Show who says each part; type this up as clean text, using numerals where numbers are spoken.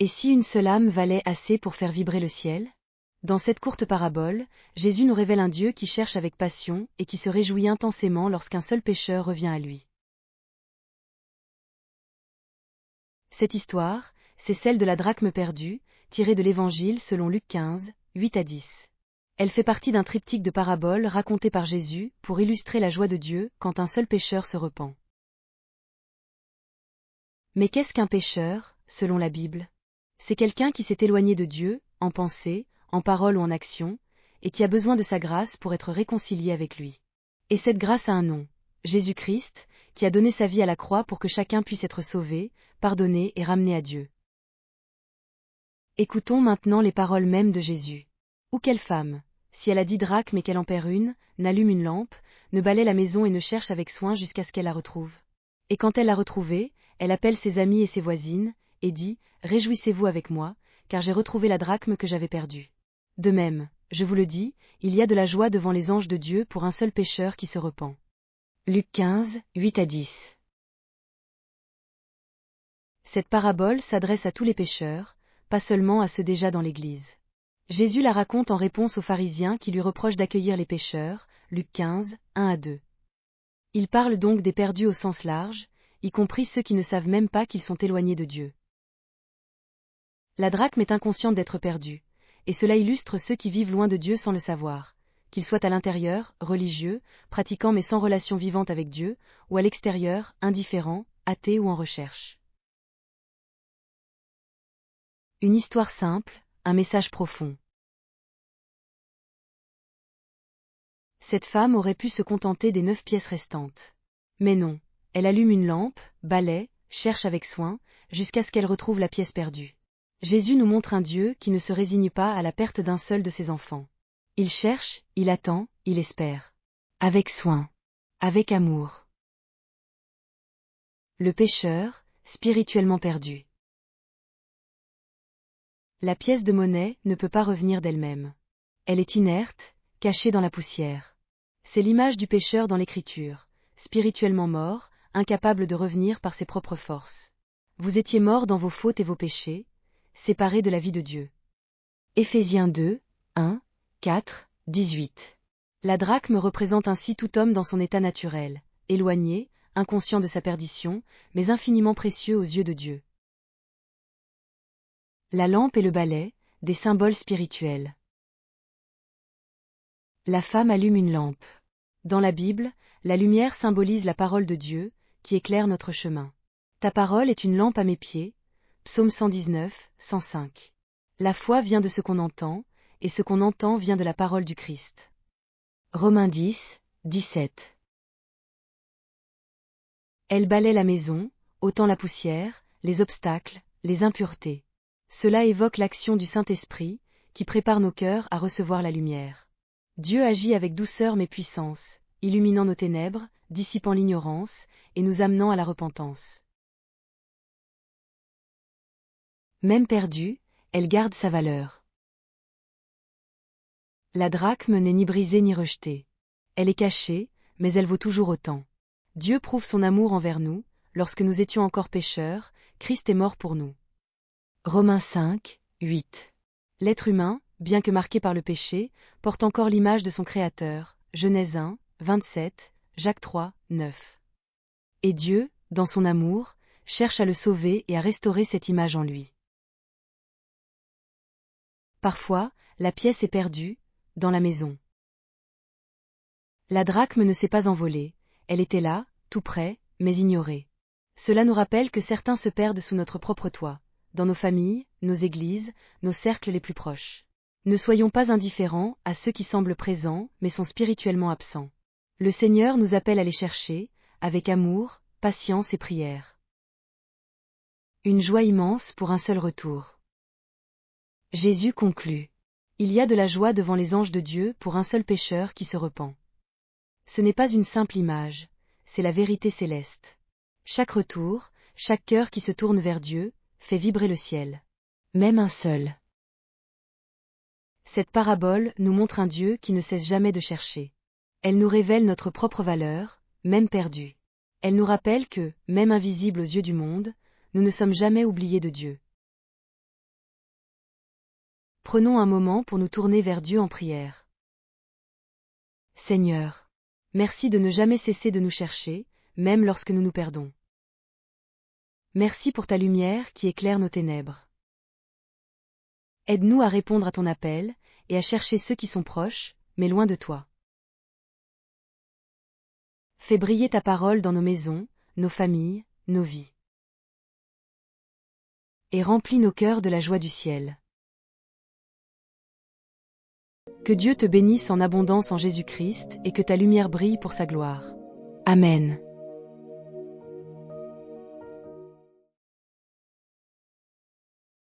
Speaker 1: Et si une seule âme valait assez pour faire vibrer le ciel? Dans cette courte parabole, Jésus nous révèle un Dieu qui cherche avec passion et qui se réjouit intensément lorsqu'un seul pécheur revient à lui. Cette histoire, c'est celle de la drachme perdue, tirée de l'Évangile selon Luc 15, 8-10. Elle fait partie d'un triptyque de paraboles racontées par Jésus pour illustrer la joie de Dieu quand un seul pécheur se repent. Mais qu'est-ce qu'un pécheur, selon la Bible? C'est quelqu'un qui s'est éloigné de Dieu, en pensée, en parole ou en action, et qui a besoin de sa grâce pour être réconcilié avec lui. Et cette grâce a un nom, Jésus-Christ, qui a donné sa vie à la croix pour que chacun puisse être sauvé, pardonné et ramené à Dieu. Écoutons maintenant les paroles mêmes de Jésus. Ou quelle femme, si elle a 10 drachmes et qu'elle en perd une, n'allume une lampe, ne balaie la maison et ne cherche avec soin jusqu'à ce qu'elle la retrouve. Et quand elle l'a retrouvée, elle appelle ses amis et ses voisines, et dit, « Réjouissez-vous avec moi, car j'ai retrouvé la drachme que j'avais perdue. » De même, je vous le dis, il y a de la joie devant les anges de Dieu pour un seul pécheur qui se repent. Luc 15, 8-10. Cette parabole s'adresse à tous les pécheurs, pas seulement à ceux déjà dans l'Église. Jésus la raconte en réponse aux pharisiens qui lui reprochent d'accueillir les pécheurs, Luc 15, 1-2. Il parle donc des perdus au sens large, y compris ceux qui ne savent même pas qu'ils sont éloignés de Dieu. La drachme est inconsciente d'être perdue, et cela illustre ceux qui vivent loin de Dieu sans le savoir, qu'ils soient à l'intérieur, religieux, pratiquants mais sans relation vivante avec Dieu, ou à l'extérieur, indifférents, athées ou en recherche. Une histoire simple, un message profond. Cette femme aurait pu se contenter des 9 pièces restantes. Mais non, elle allume une lampe, balaie, cherche avec soin, jusqu'à ce qu'elle retrouve la pièce perdue. Jésus nous montre un Dieu qui ne se résigne pas à la perte d'un seul de ses enfants. Il cherche, il attend, il espère. Avec soin. Avec amour. Le pécheur, spirituellement perdu. La pièce de monnaie ne peut pas revenir d'elle-même. Elle est inerte, cachée dans la poussière. C'est l'image du pécheur dans l'Écriture, spirituellement mort, incapable de revenir par ses propres forces. Vous étiez morts dans vos fautes et vos péchés, séparés de la vie de Dieu. Éphésiens 2, 1, 4, 18. La drachme représente ainsi tout homme dans son état naturel, éloigné, inconscient de sa perdition, mais infiniment précieux aux yeux de Dieu. La lampe et le balai, des symboles spirituels. La femme allume une lampe. Dans la Bible, la lumière symbolise la parole de Dieu, qui éclaire notre chemin. Ta parole est une lampe à mes pieds, Psaume 119, 105. La foi vient de ce qu'on entend, et ce qu'on entend vient de la parole du Christ. Romains 10, 17. Elle balaie la maison, ôtant la poussière, les obstacles, les impuretés. Cela évoque l'action du Saint-Esprit, qui prépare nos cœurs à recevoir la lumière. Dieu agit avec douceur mais puissance, illuminant nos ténèbres, dissipant l'ignorance, et nous amenant à la repentance. Même perdue, elle garde sa valeur. La drachme n'est ni brisée ni rejetée. Elle est cachée, mais elle vaut toujours autant. Dieu prouve son amour envers nous, lorsque nous étions encore pécheurs, Christ est mort pour nous. Romains 5, 8. L'être humain, bien que marqué par le péché, porte encore l'image de son Créateur, Genèse 1, 27, Jacques 3, 9. Et Dieu, dans son amour, cherche à le sauver et à restaurer cette image en lui. Parfois, la pièce est perdue, dans la maison. La drachme ne s'est pas envolée, elle était là, tout près, mais ignorée. Cela nous rappelle que certains se perdent sous notre propre toit, dans nos familles, nos églises, nos cercles les plus proches. Ne soyons pas indifférents à ceux qui semblent présents mais sont spirituellement absents. Le Seigneur nous appelle à les chercher, avec amour, patience et prière. Une joie immense pour un seul retour. Jésus conclut. Il y a de la joie devant les anges de Dieu pour un seul pécheur qui se repent. Ce n'est pas une simple image, c'est la vérité céleste. Chaque retour, chaque cœur qui se tourne vers Dieu, fait vibrer le ciel. Même un seul. Cette parabole nous montre un Dieu qui ne cesse jamais de chercher. Elle nous révèle notre propre valeur, même perdue. Elle nous rappelle que, même invisibles aux yeux du monde, nous ne sommes jamais oubliés de Dieu. Prenons un moment pour nous tourner vers Dieu en prière. Seigneur, merci de ne jamais cesser de nous chercher, même lorsque nous nous perdons. Merci pour ta lumière qui éclaire nos ténèbres. Aide-nous à répondre à ton appel, et à chercher ceux qui sont proches, mais loin de toi. Fais briller ta parole dans nos maisons, nos familles, nos vies. Et remplis nos cœurs de la joie du ciel. Que Dieu te bénisse en abondance en Jésus-Christ et que ta lumière brille pour sa gloire. Amen.